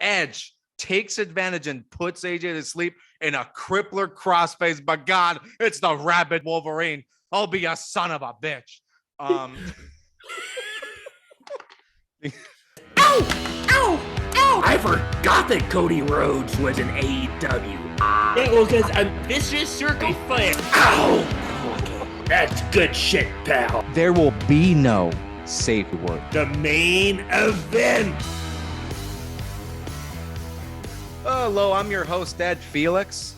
Edge takes advantage and puts AJ to sleep in a crippler crossface. But God, it's the rabid Wolverine. I'll be a son of a bitch. Ow! Ow! Ow! I forgot that Cody Rhodes was an AEW. Yeah, well, because I'm vicious circle Flair. Ow! That's good shit, pal. There will be no safe word. The main event. Hello, I'm your host, Ed Felix.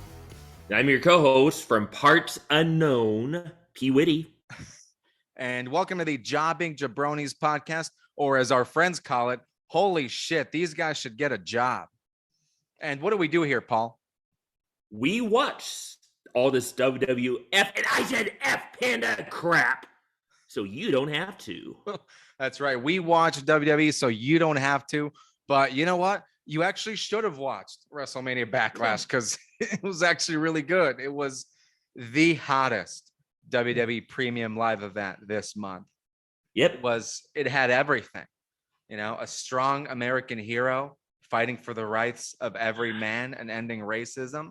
I'm your co-host from Parts Unknown, P. Whitty. And welcome to the Jobbing Jabronis podcast, or as our friends call it, holy shit, these guys should get a job. And what do we do here, Paul? We watch all this WWF, and I said F Panda crap, so you don't have to. That's right. We watch WWE, so you don't have to. But you know what? You actually should have watched WrestleMania Backlash because it was actually really good. It was the hottest WWE premium live event this month. Yep. It had everything. You know, a strong American hero fighting for the rights of every man and ending racism.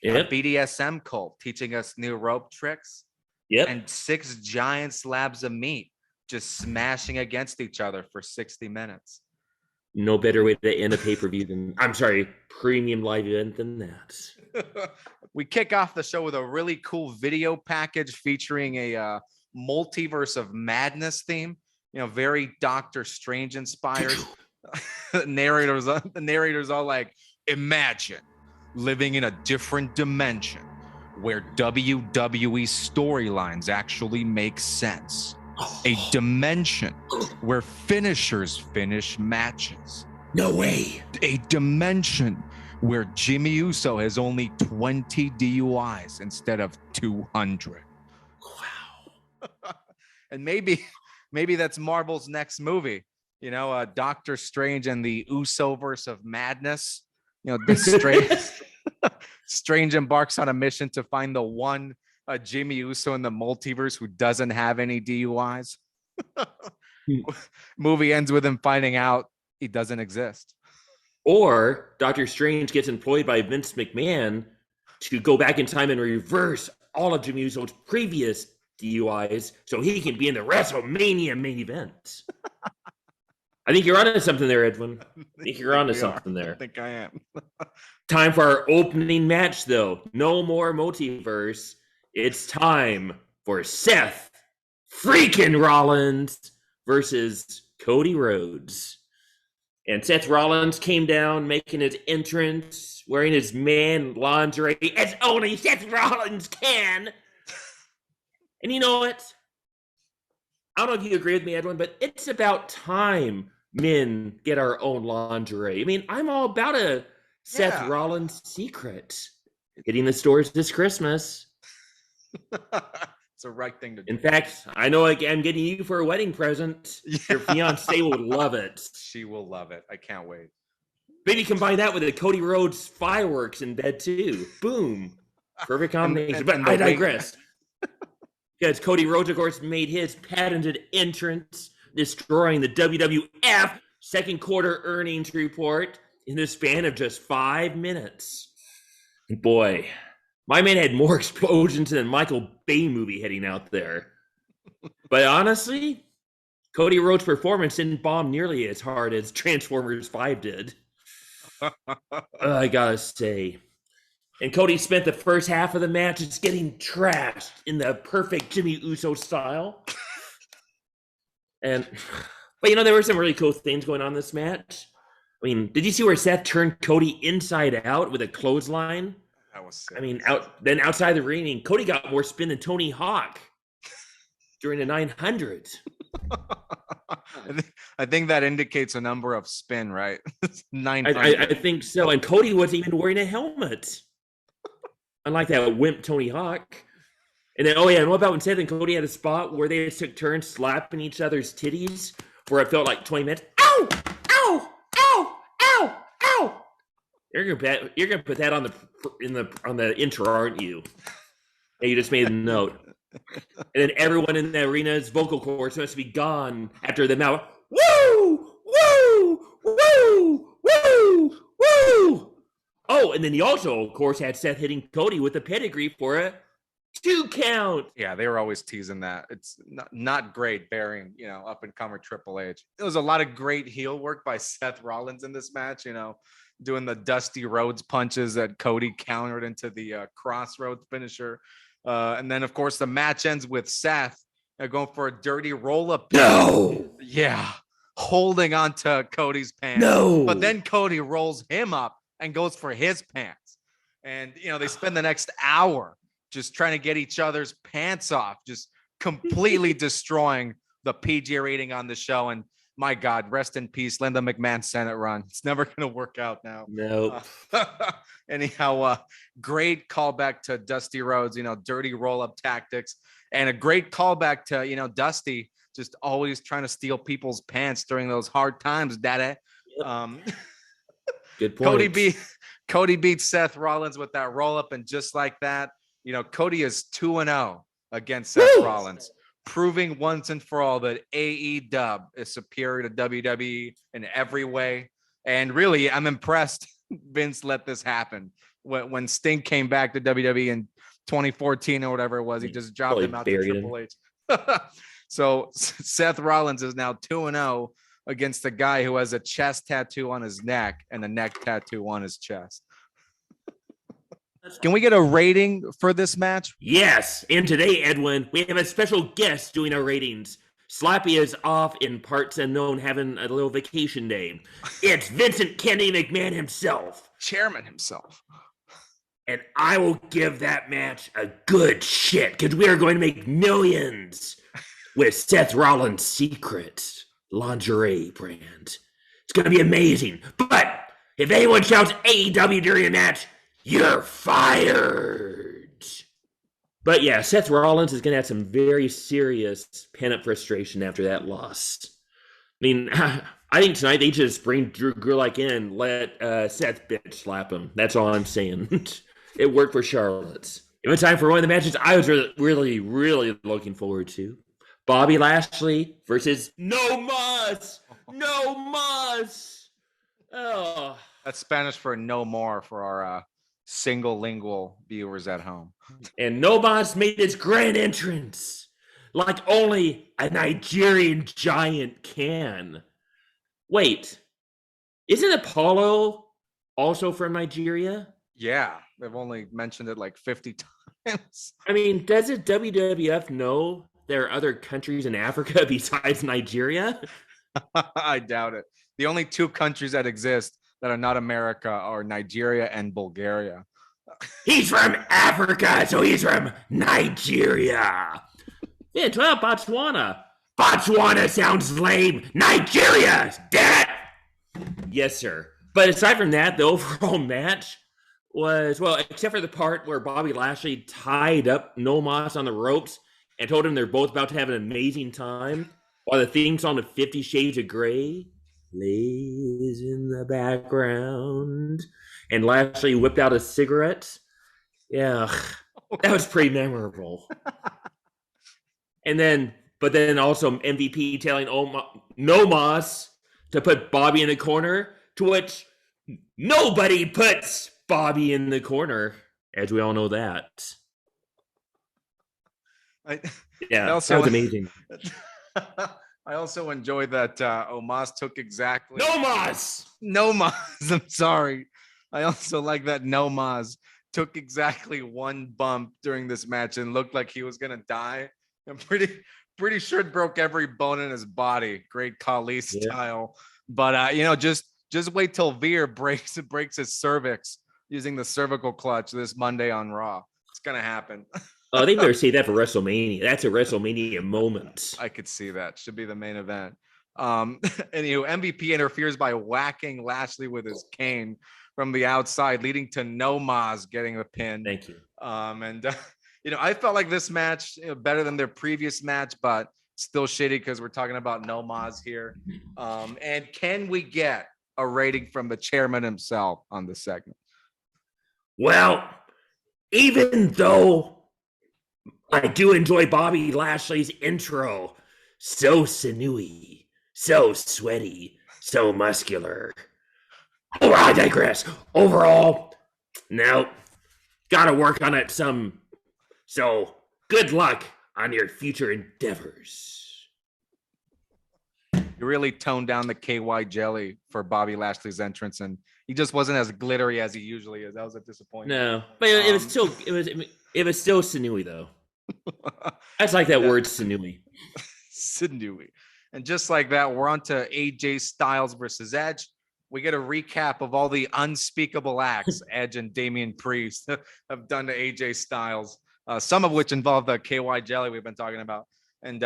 Yep. A BDSM cult teaching us new rope tricks. Yep. And 6 giant slabs of meat just smashing against each other for 60 minutes. No better way to end a pay-per-view than, premium live event than that. We kick off the show with a really cool video package featuring a multiverse of madness theme. You know, very Doctor Strange inspired. The narrators all like, imagine living in a different dimension where WWE storylines actually make sense. A dimension where finishers finish matches. No way. A dimension where Jimmy Uso has only 20 DUIs instead of 200. Wow. And maybe that's Marvel's next movie. You know, Doctor Strange and the Usoverse of madness. You know, this Strange embarks on a mission to find the one Jimmy Uso in the multiverse who doesn't have any DUIs. Movie ends with him finding out he doesn't exist. Or Doctor Strange gets employed by Vince McMahon to go back in time and reverse all of Jimmy Uso's previous DUIs so he can be in the WrestleMania main event. I think you're onto something there, Edwin. I think you're onto something there. I think I am. Time for our opening match, though. No more multiverse. It's time for Seth freaking Rollins versus Cody Rhodes. And Seth Rollins came down making his entrance, wearing his man lingerie, as only Seth Rollins can. And you know what? I don't know if you agree with me, Edwin, but it's about time men get our own lingerie. I mean, I'm all about a Seth Rollins secret. Hitting the stores this Christmas. It's the right thing to do. In fact, I know I'm getting you for a wedding present. Your fiance will love it. She will love it. I can't wait. Maybe combine that with the Cody Rhodes fireworks in bed too. Boom. Perfect combination. But I digress. Because Cody Rhodes, of course, made his patented entrance, destroying the WWF second quarter earnings report in the span of just 5 minutes. Boy, my man had more explosions than a Michael Bay movie heading out there. But honestly, Cody Rhodes' performance didn't bomb nearly as hard as Transformers 5 did. I gotta say. And Cody spent the first half of the match just getting trashed in the perfect Jimmy Uso style. But you know, there were some really cool things going on in this match. I mean, did you see where Seth turned Cody inside out with a clothesline? That was sick. I mean, outside the ring, Cody got more spin than Tony Hawk during the 900. I think that indicates a number of spin, right? 900. I think so. And Cody wasn't even wearing a helmet. Unlike that wimp Tony Hawk. And then, and what about when Seth and Cody had a spot where they just took turns slapping each other's titties, where it felt like 20 minutes? Ow! Ow! Ow! Ow! Ow! You're gonna put that on the intro, aren't you? And you just made a note. And then everyone in the arena's vocal cords must be gone after the mouth. Woo! Woo! Woo! Woo! Woo! Oh, and then he also, of course, had Seth hitting Cody with a pedigree for a 2 count. Yeah, they were always teasing that. It's not great bearing, up and comer Triple H. There was a lot of great heel work by Seth Rollins in this match, doing the Dusty Rhodes punches that Cody countered into the Crossroads finisher. And then, of course, the match ends with Seth going for a dirty roll-up. No! Yeah, holding onto Cody's pants. No! But then Cody rolls him up and goes for his pants. And, they spend the next hour just trying to get each other's pants off, just completely destroying the PG rating on the show. And my God, rest in peace, Linda McMahon Senate run. It's never going to work out now. Nope. Anyhow, great callback to Dusty Rhodes, dirty roll-up tactics, and a great callback to, Dusty just always trying to steal people's pants during those hard times, daddy. Yep. Good point. Cody beats Seth Rollins with that roll-up, and just like that, Cody is 2-0 against Seth Rollins, proving once and for all that AEW is superior to WWE in every way. And really, I'm impressed Vince let this happen. When Sting came back to WWE in 2014 or whatever it was, he just dropped him out to Triple H. So Seth Rollins is now 2-0 against the guy who has a chest tattoo on his neck and a neck tattoo on his chest. Can we get a rating for this match? Yes. And today, Edwin, we have a special guest doing our ratings. Slappy is off in parts unknown having a little vacation day. It's Vincent Kennedy McMahon himself. Chairman himself. And I will give that match a good shit because we are going to make millions with Seth Rollins' secret lingerie brand. It's going to be amazing. But if anyone shouts AEW during a match, you're fired. But yeah, Seth Rollins is going to have some very serious pent-up frustration after that loss. I mean, I think tonight they just bring Drew Gulak in and let Seth bitch slap him. That's all I'm saying. It worked for Charlotte. It was time for one of the matches I was really, really looking forward to. Bobby Lashley versus No Mas. No Mas. Oh. That's Spanish for no more for our single lingual viewers at home. And No Mas made his grand entrance like only a Nigerian giant can. Wait, isn't Apollo also from Nigeria? Yeah, they've only mentioned it like 50 times. I mean, doesn't WWF know there are other countries in Africa besides Nigeria? I doubt it. The only 2 countries that exist that are not America are Nigeria and Bulgaria. He's from Africa, so he's from Nigeria. Yeah, try out Botswana. Botswana sounds lame. Nigeria, damn it. Yes, sir. But aside from that, the overall match was, well, except for the part where Bobby Lashley tied up No Mas on the ropes and told him they're both about to have an amazing time, while the theme song of 50 Shades of Grey plays in the background, and Lashley whipped out a cigarette. Yeah, that was pretty memorable. But then also MVP telling No Mas to put Bobby in the corner, to which nobody puts Bobby in the corner, as we all know that. That was amazing. I also enjoyed that Omos took exactly... No Mas! I'm sorry. I also like that No Mas took exactly one bump during this match and looked like he was going to die. I'm pretty sure it broke every bone in his body. Great Khali style. But, just wait till Veer breaks his cervix using the cervical clutch this Monday on Raw. It's going to happen. Oh, they better say that for WrestleMania. That's a WrestleMania moment. I could see that. Should be the main event. Anywho, MVP interferes by whacking Lashley with his cane from the outside, leading to No Mas getting the pin. Thank you. I felt like this match better than their previous match, but still shitty because we're talking about No Mas here. And can we get a rating from the chairman himself on this segment? Well, even though I do enjoy Bobby Lashley's intro, so sinewy, so sweaty, so muscular, Oh, I digress. Overall, no, gotta work on it some. So, good luck on your future endeavors. You really toned down the KY jelly for Bobby Lashley's entrance, and he just wasn't as glittery as he usually is. That was a disappointment. No, but it was still sinewy though. I just like that word sinewy. Sinewy. And just like that, we're on to AJ Styles versus Edge. We get a recap of all the unspeakable acts Edge and Damian Priest have done to AJ Styles, some of which involve the KY jelly we've been talking about. And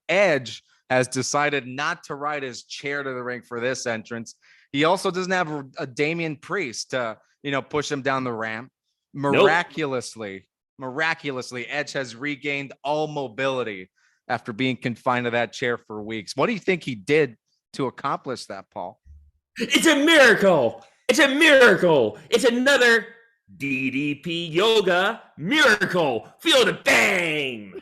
Edge has decided not to ride his chair to the ring for this entrance. He also doesn't have a Damian Priest to, push him down the ramp. Miraculously, Edge has regained all mobility after being confined to that chair for weeks. What do you think he did to accomplish that, Paul? It's a miracle. It's a miracle. It's another DDP yoga miracle. Feel the bang.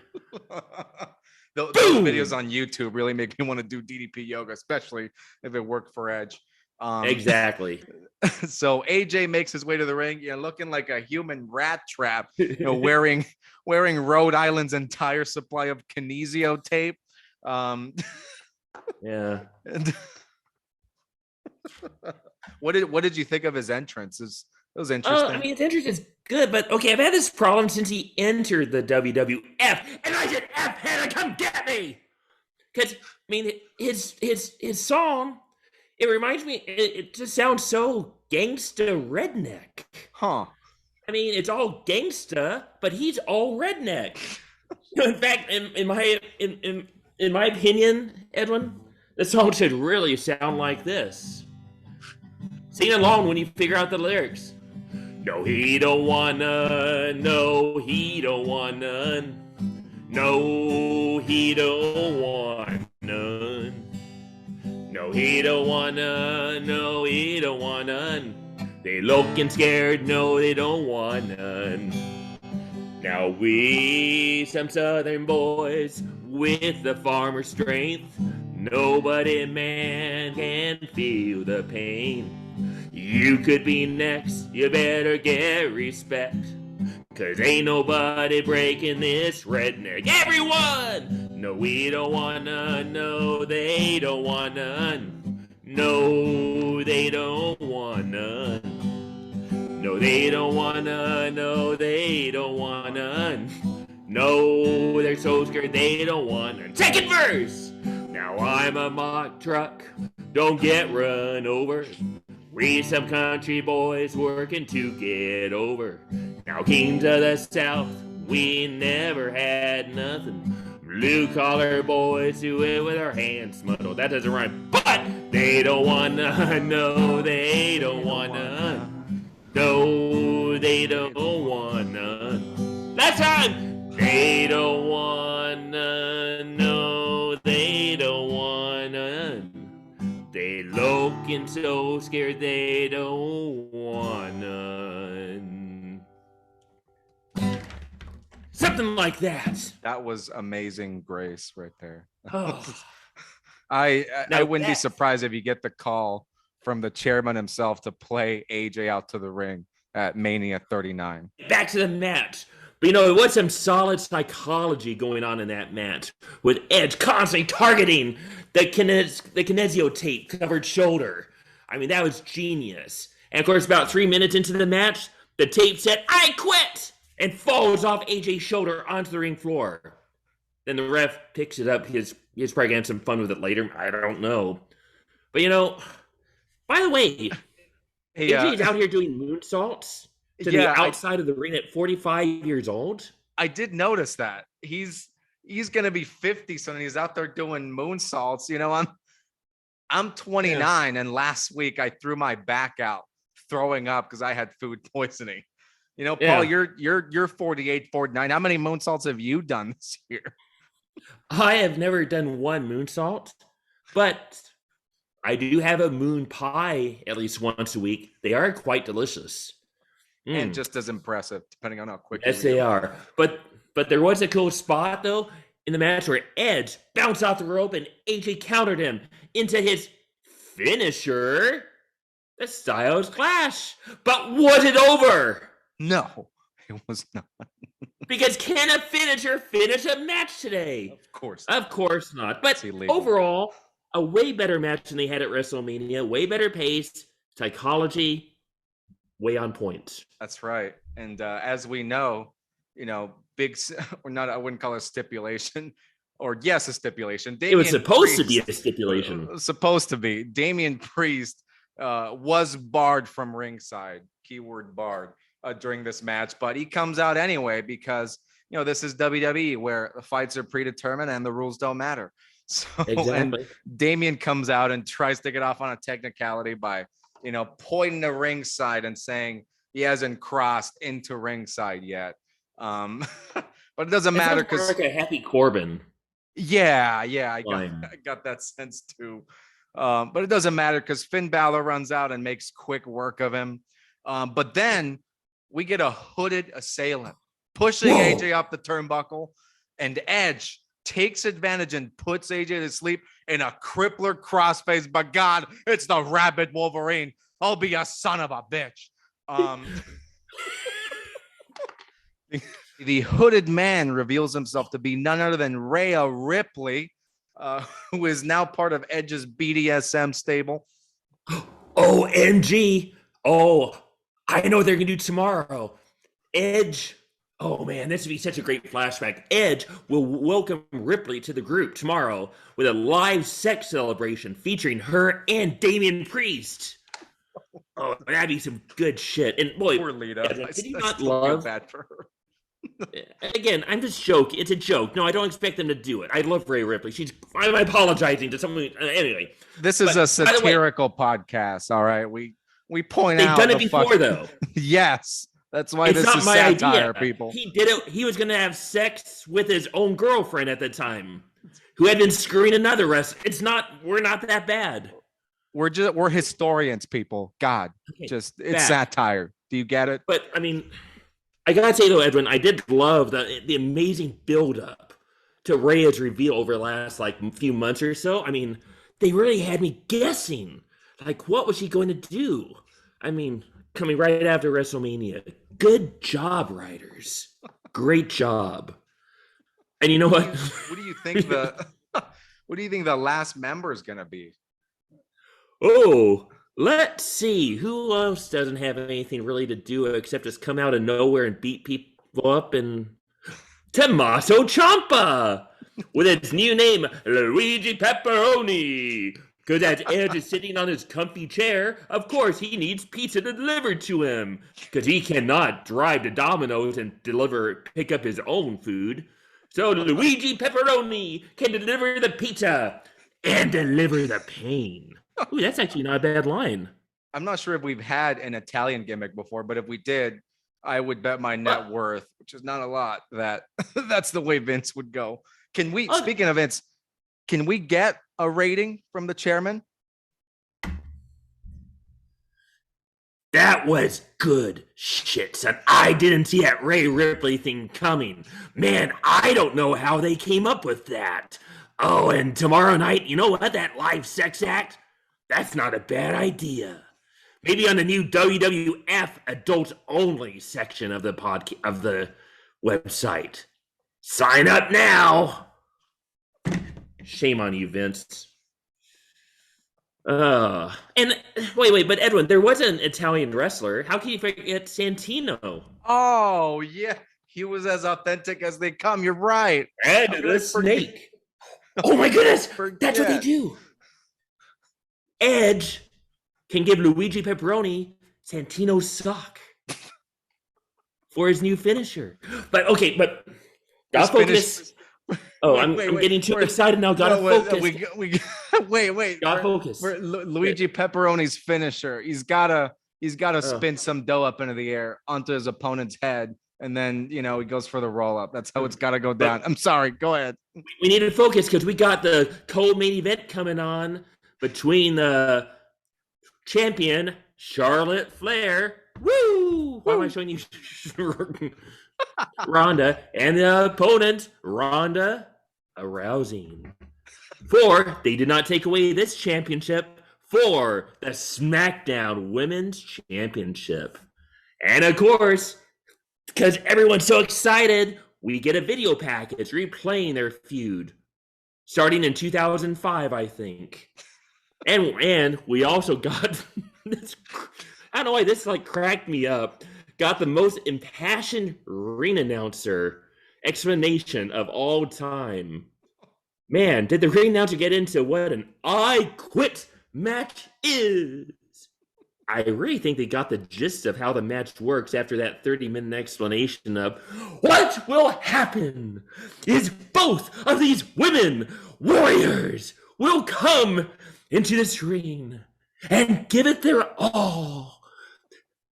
Those videos on YouTube really make me want to do DDP yoga, especially if it worked for Edge. Exactly. So AJ makes his way to the ring, looking like a human rat trap, wearing Rhode Island's entire supply of kinesio tape. Yeah. What did you think of his entrance? It was interesting. His entrance is good, but okay, I've had this problem since he entered the WWF, and I said, "F had to come get me," because his song, it reminds me, it just sounds so gangsta redneck. Huh? It's all gangsta, but he's all redneck. In fact, in my opinion, Edwin, the song should really sound like this. Sing along when you figure out the lyrics. No, he don't wanna. No, he don't want none. No, he don't want none. No, he don't wanna. No, he don't want none. They looking scared. No, they don't want none. Now we, some southern boys with the farmer strength, nobody man can feel the pain. You could be next, you better get respect, 'cause ain't nobody breaking this redneck. Everyone! No, we don't want none. No, they don't want none. No, they don't want none. No, they don't want none. No, they don't want none. No, they're so scared they don't want none. Second verse! Now I'm a mock truck, don't get run over. We some country boys working to get over. Now kings of the south, we never had nothing. Blue collar boys do it with our hands muddled. That doesn't rhyme, but they don't want none. No, they don't want none. No, they don't want none. Last time, they don't want none. No, they don't want none. They looking so scared they don't want none. Something like that. That was amazing grace right there. Oh. I wouldn't be surprised if you get the call from the chairman himself to play AJ out to the ring at Mania 39. Back to the match. But there was some solid psychology going on in that match, with Edge constantly targeting the kinesio tape covered shoulder. That was genius. And of course, about 3 minutes into the match, the tape said, "I quit!" and falls off AJ's shoulder onto the ring floor. Then the ref picks it up. He's probably gonna have some fun with it later. I don't know. But by the way, AJ's out here doing moonsaults to the outside of the ring at 45 years old. I did notice that. He's gonna be 50 soon, and he's out there doing moonsaults. I'm 29, and last week I threw my back out throwing up because I had food poisoning. Paul, you're 48, 49. How many moonsaults have you done this year? I have never done one moonsault, but I do have a moon pie at least once a week. They are quite delicious. And just as impressive, depending on how quick. Yes, they are. But there was a cool spot, though, in the match where Edge bounced off the rope and AJ countered him into his finisher, The Styles Clash. But was it over? No, it was not. Because can a finisher finish a match today? Of course. Of course not. But overall, a way better match than they had at WrestleMania. Way better pace, psychology, way on point. That's right. And as we know, big or not, I wouldn't call it a stipulation, or yes, a stipulation. It was supposed to be a stipulation. Supposed to be. Damian Priest was barred from ringside. Keyword barred. During this match, but he comes out anyway because this is WWE where the fights are predetermined and the rules don't matter. So exactly. And Damian comes out and tries to get off on a technicality by pointing to ringside and saying he hasn't crossed into ringside yet. But it doesn't matter because like a happy Corbin. Yeah, I got that sense too. But it doesn't matter because Finn Balor runs out and makes quick work of him. But then we get a hooded assailant pushing AJ off the turnbuckle, and Edge takes advantage and puts AJ to sleep in a crippler crossface. But God, it's the Rabid Wolverine. I'll be a son of a bitch. The hooded man reveals himself to be none other than Rhea Ripley, who is now part of Edge's BDSM stable. OMG. Oh, I know what they're going to do tomorrow. Edge. Oh, man, this would be such a great flashback. Edge will welcome Ripley to the group tomorrow with a live sex celebration featuring her and Damian Priest. Oh, that'd be some good shit. And boy, poor Lita. Did you not love bad for her? Again, I'm just joking. It's a joke. No, I don't expect them to do it. I love Rhea Ripley. I'm apologizing to someone. Anyway. This is a satirical podcast, all right? We point out they've done it before, though. Yes, that's why this is satire, idea. People. He did it. He was going to have sex with his own girlfriend at the time, who had been screwing another wrestler. We're not that bad. We're historians, people. God, it's satire. Do you get it? But I mean, I gotta say though, Edwin, I did love the amazing build-up to Rhea's reveal over the last few months or so. I mean, they really had me guessing. What was she going to do? I mean, coming right after WrestleMania. Good job, writers. Great job. And you know what? What do you think the last member is going to be? Oh, let's see. Who else doesn't have anything really to do except just come out of nowhere and beat people up? And Tommaso Ciampa with its new name, Luigi Pepperoni. Because as Edge is sitting on his comfy chair, of course he needs pizza delivered to him. Because he cannot drive to Domino's and pick up his own food. So Luigi Pepperoni can deliver the pizza and deliver the pain. Ooh, that's actually not a bad line. I'm not sure if we've had an Italian gimmick before, but if we did, I would bet my net worth, which is not a lot, that that's the way Vince would go. Speaking of Vince, can we get a rating from the chairman? That was good shit, son. I didn't see that Rhea Ripley thing coming. Man, I don't know how they came up with that. Oh, and tomorrow night, you know what? That live sex act? That's not a bad idea. Maybe on the new WWF adult-only section of the website. Sign up now. Shame on you, Vince. And wait, but Edwin, there was an Italian wrestler. How can you forget Santino? Oh, yeah. He was as authentic as they come. You're right. And the snake. Oh my goodness. That's what they do. Edge can give Luigi Pepperoni Santino's sock for his new finisher. But gotta focus. I'm getting too excited now. Gotta focus. Wait. Gotta focus. Luigi Pepperoni's finisher. He's gotta spin some dough up into the air onto his opponent's head, and then he goes for the roll up. That's how it's gotta go down. I'm sorry. Go ahead. We need to focus because we got the co-main event coming on between the champion Charlotte Flair. Woo! Why am I showing you Ronda and the opponent Ronda Rousey? For they did not take away this championship for the SmackDown Women's Championship. And of course, because everyone's so excited, we get a video package replaying their feud, starting in 2005, I think. And we also got this, I don't know why this like cracked me up. Got the most impassioned ring announcer explanation of all time. Man, did the ring announcer get into what an I Quit match is? I really think they got the gist of how the match works after that 30-minute explanation of what will happen is both of these women warriors will come into this ring and give it their all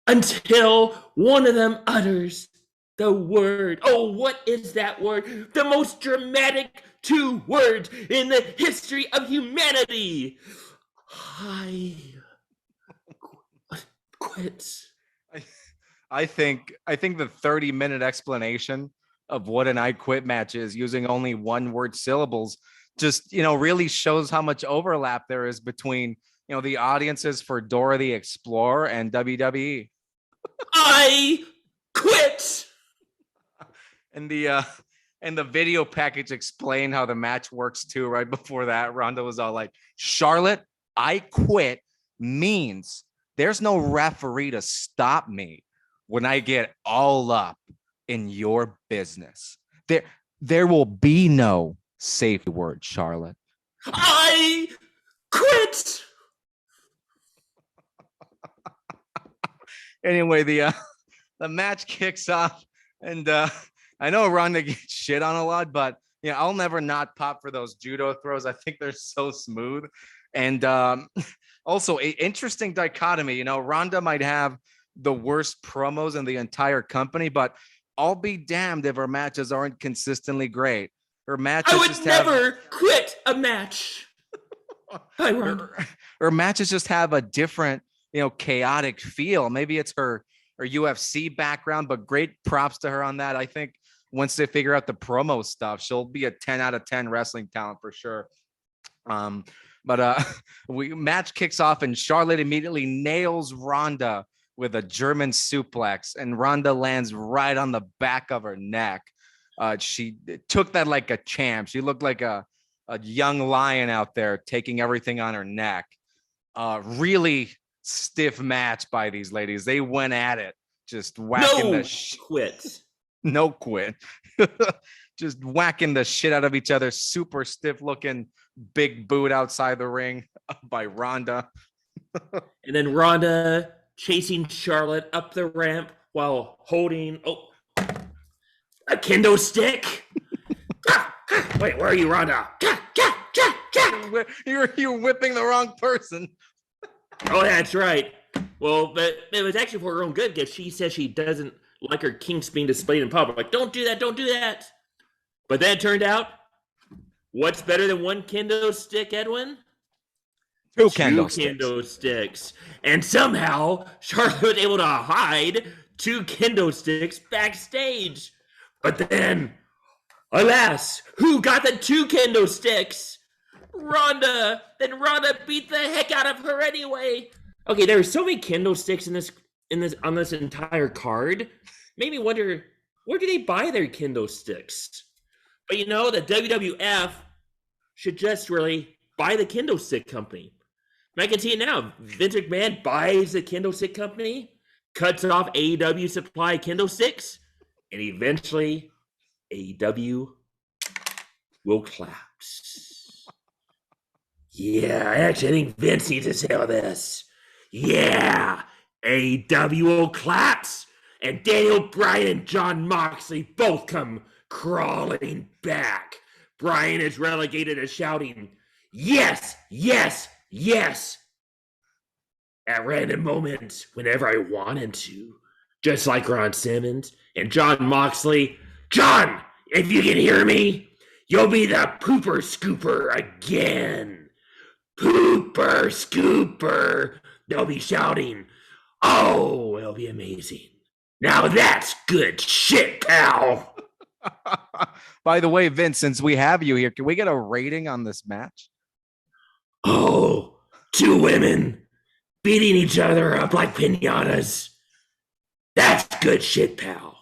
until one of them utters the word. Oh, what is that word? The most dramatic 2 words in the history of humanity. I quit. I think the 30-minute explanation of what an I Quit match is using only 1-word syllables just, really shows how much overlap there is between, the audiences for Dora the Explorer and WWE. I quit. And the video package explained how the match works too. Right before that, Ronda was all like, Charlotte, I quit means there's no referee to stop me when I get all up in your business. There will be no safe word, Charlotte. I quit. Anyway, the match kicks off, and I know Ronda gets shit on a lot, but I'll never not pop for those judo throws. I think they're so smooth. And also, an interesting dichotomy. Ronda might have the worst promos in the entire company, but I'll be damned if her matches aren't consistently great. Her matches I would never quit a match. Her matches just have a different, chaotic feel. Maybe it's her UFC background, but great props to her on that. I think once they figure out the promo stuff, she'll be a 10 out of 10 wrestling talent for sure. But match kicks off and Charlotte immediately nails Ronda with a German suplex, and Ronda lands right on the back of her neck. She took that like a champ. She looked like a young lion out there taking everything on her neck. Really stiff match by these ladies. They went at it, just whacking No quit. Just whacking the shit out of each other. Super stiff looking big boot outside the ring by Ronda. And then Ronda chasing Charlotte up the ramp while holding a kendo stick. Wait, where are you, Ronda? You're whipping the wrong person. Oh, that's right. Well, but it was actually for her own good because she says she doesn't like her kinks being displayed in public. Like, don't do that, don't do that. But then it turned out, what's better than one kendo stick, Edwin? Two kendo sticks. And somehow, Charlotte was able to hide 2 kendo sticks backstage. But then, alas, who got the 2 kendo sticks? Ronda. Then Ronda beat the heck out of her anyway. Okay, there are so many kendo sticks on this entire card. Made me wonder, where do they buy their kendo sticks? But the WWF should just really buy the kendo stick company. I can see it now. Vince McMahon buys the kendo stick company, cuts off AEW supply kendo sticks, and eventually AEW will collapse. Yeah, I think Vince needs to sell this. Yeah, AEW will collapse, and Daniel Bryan and Jon Moxley both come crawling back. Bryan is relegated to shouting, yes, yes, yes, at random moments whenever I wanted to, just like Ron Simmons. And Jon Moxley, John, if you can hear me, you'll be the pooper scooper again. Pooper scooper. They'll be shouting, oh, it'll be amazing. Now that's good shit, pal. By the way, Vince, since we have you here, can we get a rating on this match? Oh, Two women beating each other up like pinatas. That's good shit, pal.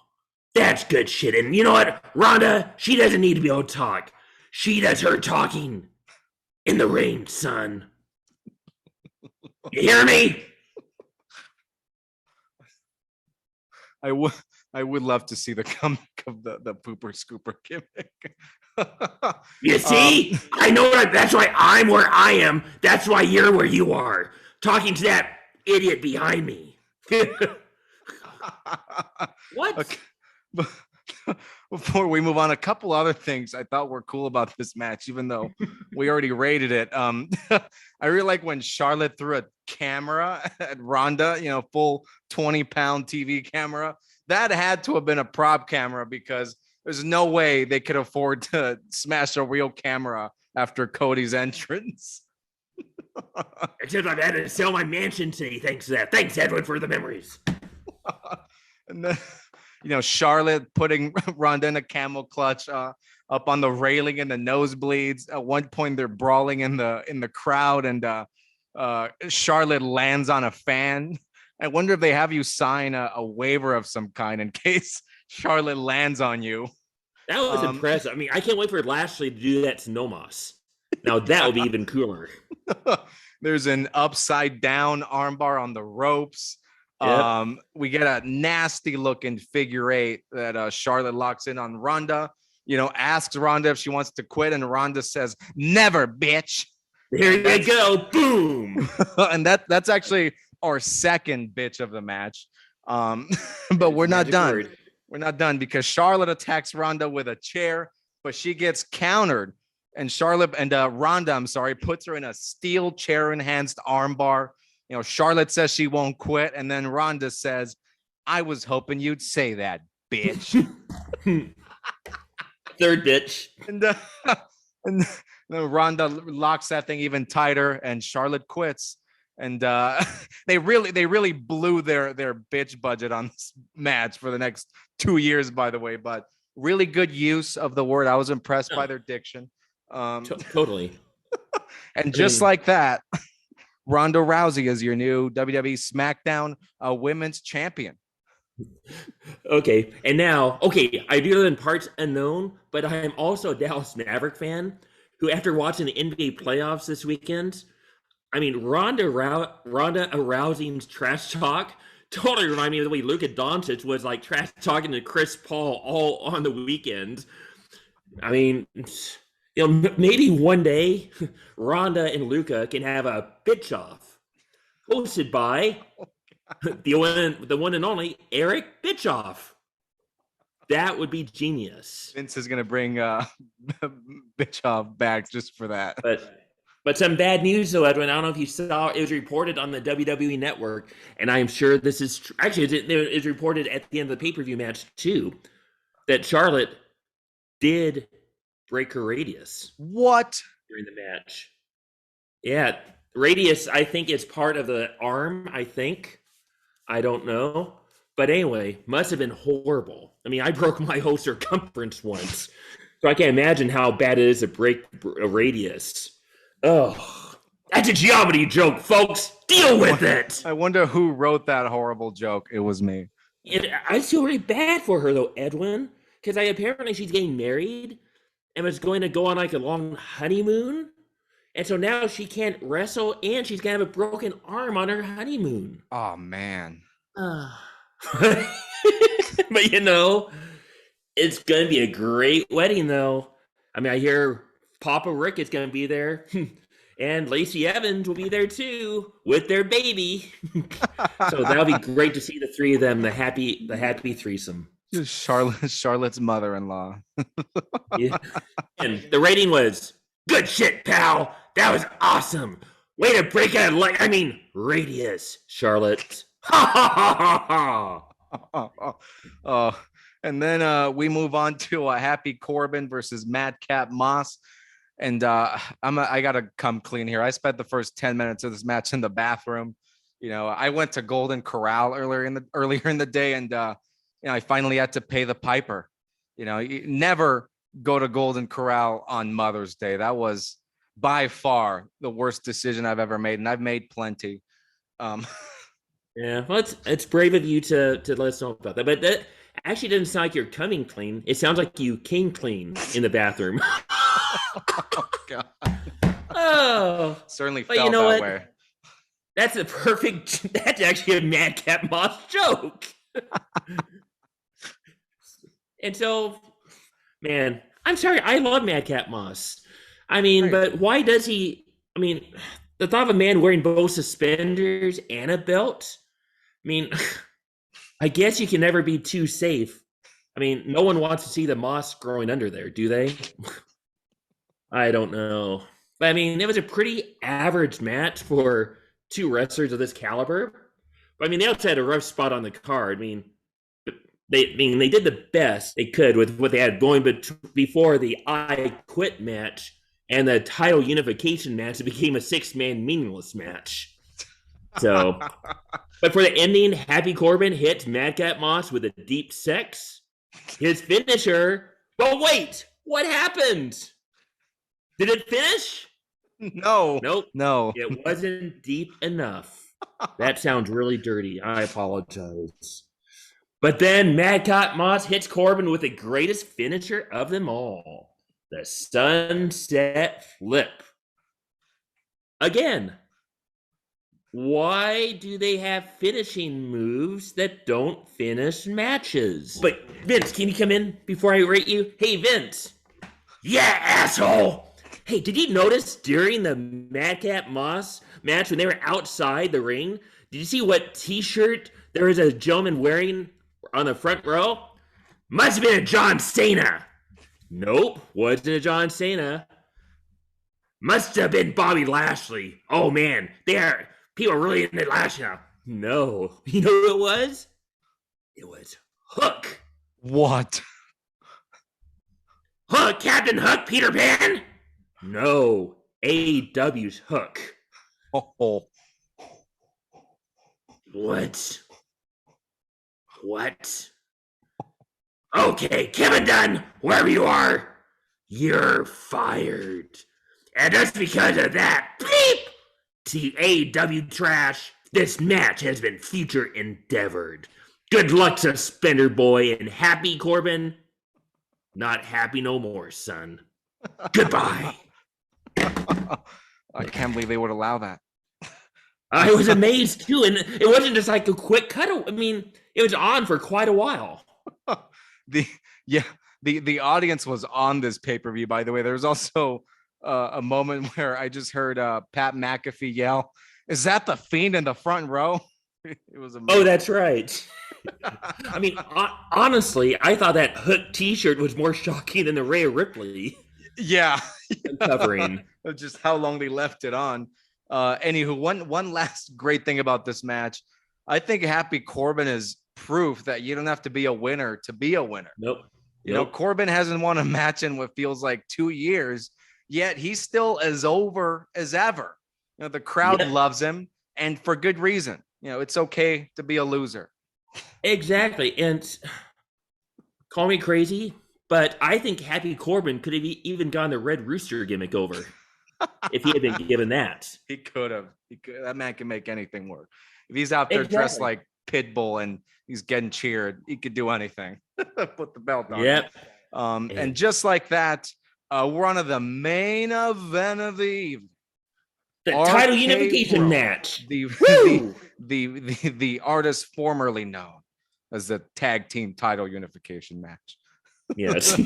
That's good shit. And you know what? Ronda, she doesn't need to be able to talk. She does her talking in the ring, son. You hear me? I would love to see the comeback of the pooper scooper gimmick. You see? I know that. That's why I'm where I am. That's why you're where you are. Talking to that idiot behind me. What? Okay. Before we move on, a couple other things I thought were cool about this match, even though we already rated it. I really like when Charlotte threw a camera at Ronda, full 20-pound TV camera. That had to have been a prop camera because there's no way they could afford to smash a real camera after Cody's entrance. Except I've had to sell my mansion today. Thanks, Seth. Thanks, Edwin, for the memories. And then, Charlotte putting Ronda in a camel clutch up on the railing in the nosebleeds. At one point, they're brawling in the crowd, and Charlotte lands on a fan. I wonder if they have you sign a waiver of some kind in case Charlotte lands on you. That was impressive. I mean, I can't wait for Lashley to do that to Omos. Now that would be even cooler. There's an upside down armbar on the ropes. Yep. We get a nasty looking figure eight that Charlotte locks in on Ronda. Asks Ronda if she wants to quit, and Ronda says, "Never, bitch." Here you go. Boom. And that's actually our second bitch of the match. But we're not done. Word. We're not done because Charlotte attacks Ronda with a chair, but she gets countered. And Ronda, puts her in a steel chair enhanced armbar. Charlotte says she won't quit, and then Ronda says, "I was hoping you'd say that, bitch." Third bitch. And then Ronda locks that thing even tighter, and Charlotte quits. And they really blew their bitch budget on this match for the next 2 years, by the way. But really good use of the word. I was impressed by their diction. Totally. And just like that, Ronda Rousey is your new WWE SmackDown Women's Champion. Okay, and now, I do live in parts unknown, but I am also a Dallas Maverick fan who, after watching the NBA playoffs this weekend, I mean, Ronda Rousey's trash talk totally reminded me of the way Luka Doncic was like trash talking to Chris Paul all on the weekend. I mean, maybe one day Ronda and Luka can have a bitch off hosted by the one and only Eric Bischoff. That would be genius. Vince is gonna bring Bischoff back just for that. But some bad news, though, Edwin. I don't know if you saw, it was reported on the WWE Network, and I am sure this is actually it is reported at the end of the pay-per-view match too, that Charlotte did break her radius. What? During the match? Yeah, radius. I think it's part of the arm. I don't know, but anyway, must have been horrible. I mean, I broke my whole circumference once, so I can't imagine how bad it is to break a radius. Oh, that's a geometry joke, folks. Deal with it. I wonder who wrote that horrible joke. It was me. I feel really bad for her, though, Edwin, because apparently she's getting married and was going to go on like a long honeymoon. And so now she can't wrestle, and she's going to have a broken arm on her honeymoon. Oh, man. But, it's going to be a great wedding, though. I mean, I hear Papa Rick is going to be there, and Lacey Evans will be there too with their baby. So that'll be great to see the three of them, the happy threesome. Charlotte's mother-in-law. Yeah. And the rating was good shit, pal. That was awesome. Way to break out radius, Charlotte. And then we move on to a Happy Corbin versus Madcap Moss. And I gotta come clean here. I spent the first 10 minutes of this match in the bathroom. I went to Golden Corral earlier in the day, and I finally had to pay the piper. You never go to Golden Corral on Mother's Day. That was by far the worst decision I've ever made, and I've made plenty. Yeah, well, it's brave of you to let us know about that. But that actually doesn't sound like you're coming clean. It sounds like you came clean in the bathroom. Oh, God. Oh, Certainly but felt you know that what? way. That's a perfect. That's actually a Madcap Moss joke. And so, man, I'm sorry. I love Madcap Moss. I mean, Right. but why does he? I mean, the thought of a man wearing both suspenders and a belt. I mean, I guess you can never be too safe. I mean, no one wants to see the moss growing under there, do they? I don't know. But I mean, it was a pretty average match for two wrestlers of this caliber. But I mean, they also had a rough spot on the card. I mean, they did the best they could with what they had going. But before the I Quit match and the title unification match, it became a 6-man meaningless match. So, but for the ending, Happy Corbin hit Madcap Moss with a deep sex. His finisher. But wait, what happened? Did it finish? No. Nope. No. It wasn't deep enough. That sounds really dirty. I apologize. But then Madcap Moss hits Corbin with the greatest finisher of them all, the Sunset Flip. Again, why do they have finishing moves that don't finish matches? But Vince, can you come in before I rate you? Hey, Vince. Yeah, asshole. Hey, did you notice during the Madcap Moss match when they were outside the ring, did you see what t-shirt there was a gentleman wearing on the front row? Must have been a John Cena. Nope, wasn't a John Cena. Must have been Bobby Lashley. Oh man, people are really into Lashley now. No, you know who it was? It was Hook. What? Hook, Captain Hook, Peter Pan? No, AEW's Hook. Oh. What? Okay, Kevin Dunn, wherever you are, you're fired. And just because of that, bleep, to AEW trash, this match has been future endeavored. Good luck, Suspender Boy, and Happy Corbin. Not happy no more, son. Goodbye. I can't believe they would allow that. I was amazed too, and it wasn't just like a quick cut. I mean, it was on for quite a while. The audience was on this pay-per-view, by the way. There was also a moment where I just heard Pat McAfee yell, "Is that the Fiend in the front row?" It was amazing. Oh, that's right. I mean, honestly, I thought that Hook t-shirt was more shocking than the Rhea Ripley. Yeah. Covering. Just how long they left it on. Anywho, one last great thing about this match. I think Happy Corbin is proof that you don't have to be a winner to be a winner. Nope. You know, Corbin hasn't won a match in what feels like 2 years, yet he's still as over as ever. You know, the crowd loves him, and for good reason. You know, it's okay to be a loser. Exactly. And call me crazy, but I think Happy Corbin could have even gotten the Red Rooster gimmick over if he had been given that. He could have. That man can make anything work. If he's out there dressed like Pitbull and he's getting cheered, he could do anything. Put the belt on. Yep. And just like that, we're on to the main event of the evening. The title unification match. The artist formerly known as the tag team title unification match. Yes.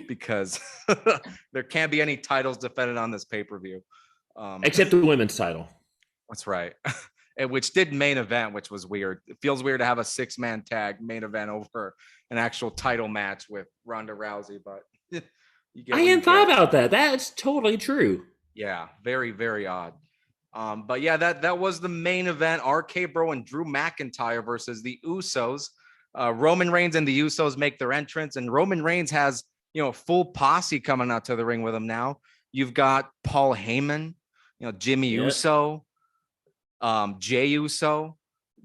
Because there can't be any titles defended on this pay-per-view. Except the women's title. That's right. And which did main event, which was weird. It feels weird to have a 6-man tag main event over an actual title match with Ronda Rousey, but I hadn't thought about that. That's totally true. Yeah, very, very odd. But yeah, that was the main event. RK Bro and Drew McIntyre versus the Usos. Roman Reigns and the Usos make their entrance, and Roman Reigns has, you know, a full posse coming out to the ring with him now. You've got Paul Heyman, you know, Jimmy Uso, Jey Uso,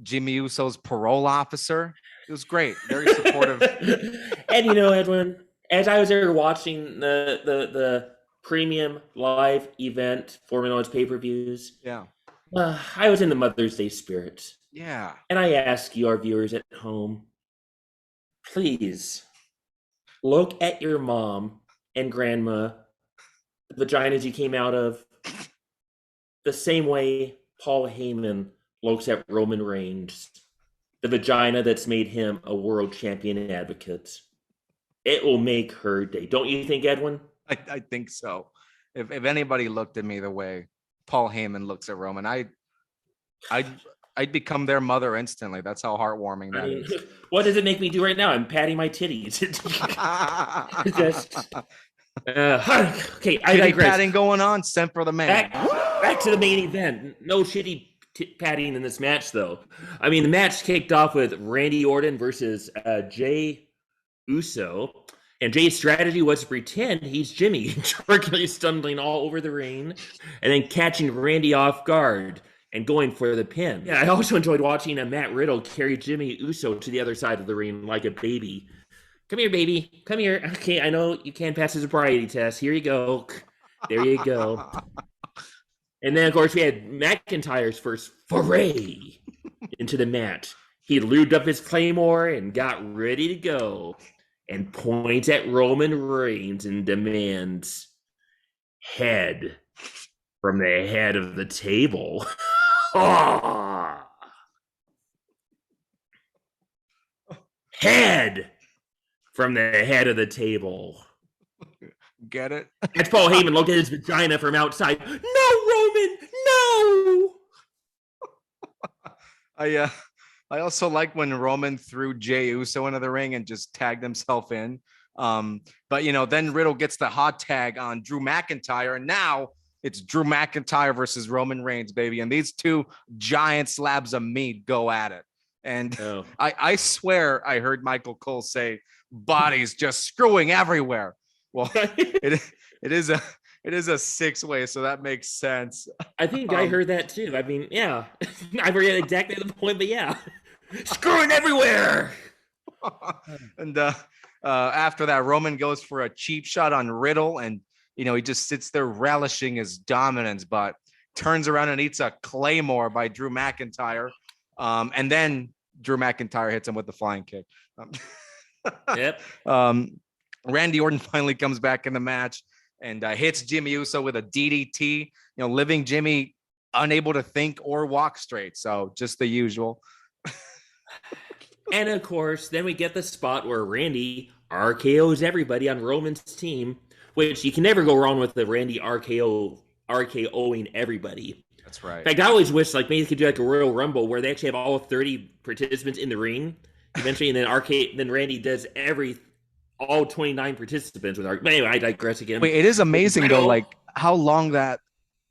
Jimmy Uso's parole officer. It was great, very supportive. And you know, Edwin, as I was there watching the premium live event, formerly known as pay-per-views. Yeah. I was in the Mother's Day spirit. Yeah. And I ask you, our viewers at home, please look at your mom and grandma, the vaginas you came out of, the same way Paul Heyman looks at Roman Reigns, the vagina that's made him a world champion advocate. It will make her day. Don't you think, Edwin? I think so. If anybody looked at me the way Paul Heyman looks at Roman, I'd become their mother instantly. That's how heartwarming that is. What does it make me do right now? I'm patting my titties. Okay, I digress. Patting going on, sent for the man. Back to the main event. No shitty patting in this match, though. I mean, the match kicked off with Randy Orton versus Jey Uso. And Jay's strategy was to pretend he's Jimmy, jerkily stumbling all over the ring, and then catching Randy off guard and going for the pin. Yeah, I also enjoyed watching Matt Riddle carry Jimmy Uso to the other side of the ring like a baby. Come here, baby. Come here. Okay, I know you can't pass the sobriety test. Here you go. There you go. And then, of course, we had McIntyre's first foray into the match. He lubed up his claymore and got ready to go, and points at Roman Reigns and demands head from the head of the table. Head from the head of the table. Get it? That's Paul Heyman looked at his vagina from outside. No, Roman, no! I also like when Roman threw Jey Uso into the ring and just tagged himself in. But then Riddle gets the hot tag on Drew McIntyre, and now it's Drew McIntyre versus Roman Reigns, baby. And these two giant slabs of meat go at it. And I swear I heard Michael Cole say, "Bodies just screwing everywhere." Well, it is a six-way, so that makes sense. I think I heard that too. I mean, yeah, I forget exactly the point, but yeah, screwing everywhere. And after that, Roman goes for a cheap shot on Riddle, and he just sits there relishing his dominance, but turns around and eats a claymore by Drew McIntyre, and then Drew McIntyre hits him with the flying kick. Yep. Randy Orton finally comes back in the match and hits Jimmy Uso with a DDT, leaving Jimmy unable to think or walk straight. So just the usual. And of course, then we get the spot where Randy RKOs everybody on Roman's team, which you can never go wrong with the Randy RKOing everybody. That's right. In fact, I always wish maybe they could do a Royal Rumble where they actually have all 30 participants in the ring eventually, and then Randy does all 29 participants with but anyway, I digress again. Wait, it is amazing though, how long that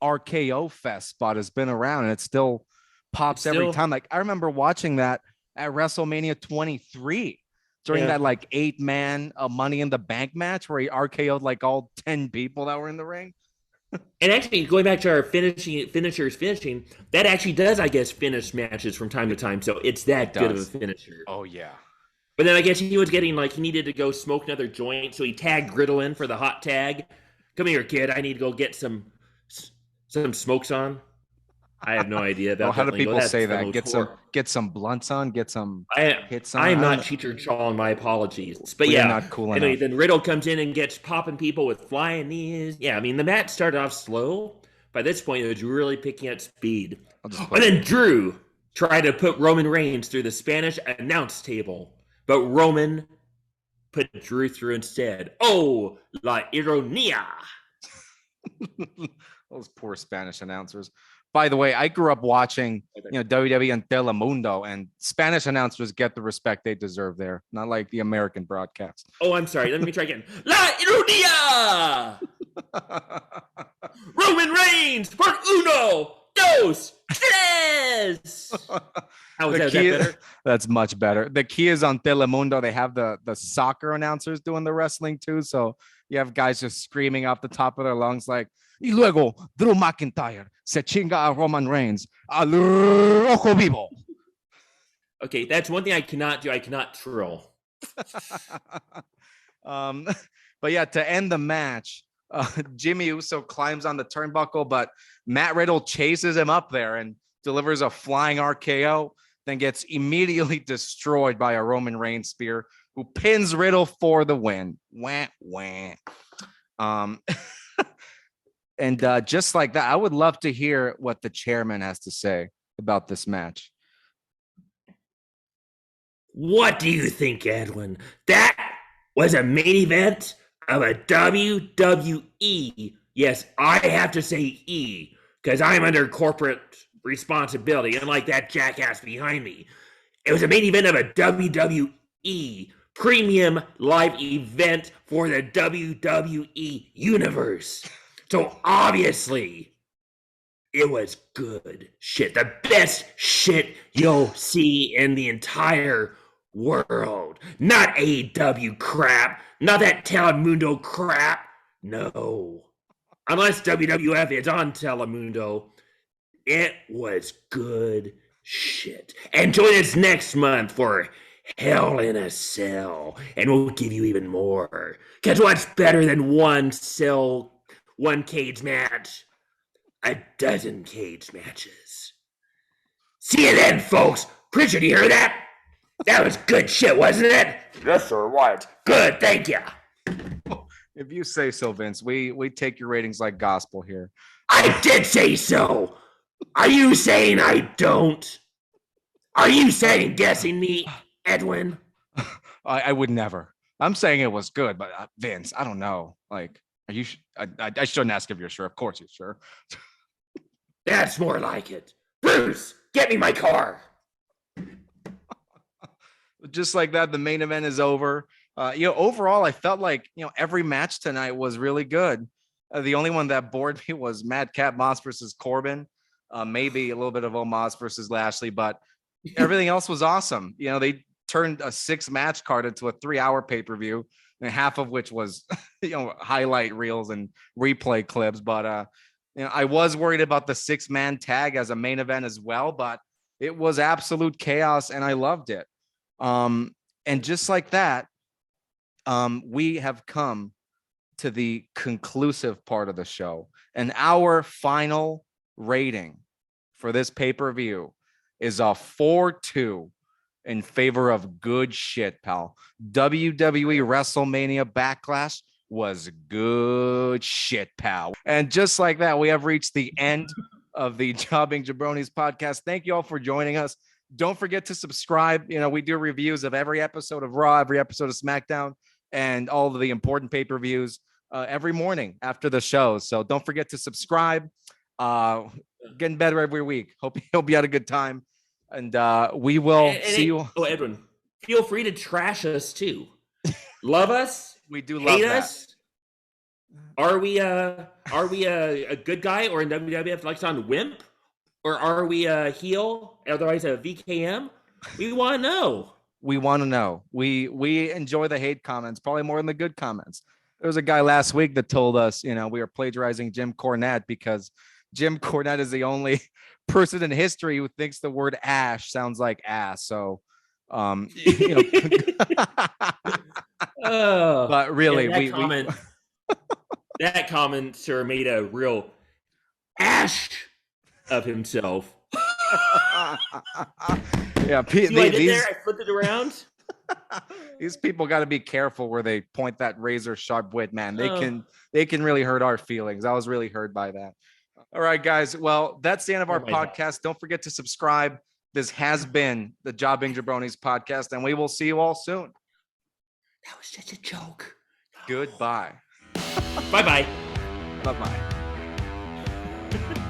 RKO Fest spot has been around, and it still pops every time. I remember watching that at WrestleMania 23 during that 8-man Money in the Bank match where he RKO'd all 10 people that were in the ring. And actually, going back to our finishing, that actually does, I guess, finish matches from time to time. So it's that good of a finisher. Oh yeah. But then I guess he was getting he needed to go smoke another joint, so he tagged Riddle in for the hot tag. Come here, kid. I need to go get some smokes on. I have no idea about how do people say that? Get some blunts on. Get some hits on. I am not Cheech or Chong. My apologies. But yeah, not cool enough. Then Riddle comes in and gets popping people with flying knees. Yeah, I mean the match started off slow. By this point, it was really picking up speed. And then Drew tried to put Roman Reigns through the Spanish announce table. But Roman put Drew through instead. Oh, la ironía. Those poor Spanish announcers. By the way, I grew up watching, WWE on Telemundo, and Spanish announcers get the respect they deserve there, not like the American broadcast. Oh, I'm sorry. Let me try again. La ironía. Roman Reigns for uno, dos, tres. How is that better? That's much better. The key is on Telemundo. They have the soccer announcers doing the wrestling too. So you have guys just screaming off the top of their lungs like, "Y luego Drew McIntyre se chinga a Roman Reigns al ojo vivo." Okay, that's one thing I cannot do. I cannot troll. But yeah, to end the match, Jimmy Uso climbs on the turnbuckle, but Matt Riddle chases him up there and delivers a flying RKO, then gets immediately destroyed by a Roman Reigns spear, who pins Riddle for the win. Wah, wah. And just like that, I would love to hear what the chairman has to say about this match. What do you think, Edwin? That was a main event of a WWE. Yes, I have to say E, because I'm under corporate responsibility, unlike that jackass behind me. It was a main event of a WWE premium live event for the WWE universe. So obviously, it was good shit. The best shit you'll see in the entire world. Not AEW crap. Not that Telemundo crap. No. Unless WWF is on Telemundo. It was good shit. And join us next month for Hell in a Cell. And we'll give you even more. Because what's better than one cage match? A dozen cage matches. See you then, folks. Pritchard, you hear that? That was good shit, wasn't it? Yes, sir. What? Good, thank you. If you say so, Vince, we take your ratings like gospel here. I did say so. Are you saying I don't? Are you second guessing me, Edwin? I would never. I'm saying it was good, but Vince, I don't know. Like, are you? I shouldn't ask if you're sure. Of course you're sure. That's more like it. Bruce, get me my car. Just like that, the main event is over. Overall, I felt like every match tonight was really good. The only one that bored me was Madcap Moss versus Corbin. Maybe a little bit of Omos versus Lashley, but everything else was awesome. They turned a 6-match card into a 3-hour pay-per-view, and half of which was highlight reels and replay clips. But I was worried about the 6-man tag as a main event as well, but it was absolute chaos and I loved it. And just like that, we have come to the conclusive part of the show, and our final rating for this pay-per-view is a 4-2 in favor of good shit, pal. WWE Wrestlemania Backlash was good shit, pal. And just like that, we have reached the end of the Jobbing Jabronis podcast. Thank you all for joining us. Don't forget to subscribe. We do reviews of every episode of Raw, every episode of SmackDown, and all of the important pay-per-views every morning after the show. So don't forget to subscribe. Getting better every week. Hope you had a good time. And we will see you. Oh, Edwin, feel free to trash us too. Love us. We do love hate that. us. Are we a good guy or in WWF likes on wimp? Or are we a heel, otherwise a VKM? We want to know. We want to know. We enjoy the hate comments, probably more than the good comments. There was a guy last week that told us, we were plagiarizing Jim Cornette because Jim Cornette is the only person in history who thinks the word ash sounds like ass. So, but really, that commenter made a real ash of himself. Yeah, I flipped it around. These people got to be careful where they point that razor sharp wit, man. They can really hurt our feelings. I was really hurt by that. All right, guys. Well, that's the end of our podcast. God. Don't forget to subscribe. This has been the Jobbing Jabronis podcast, and we will see you all soon. That was just a joke. Goodbye. Bye-bye. Bye-bye.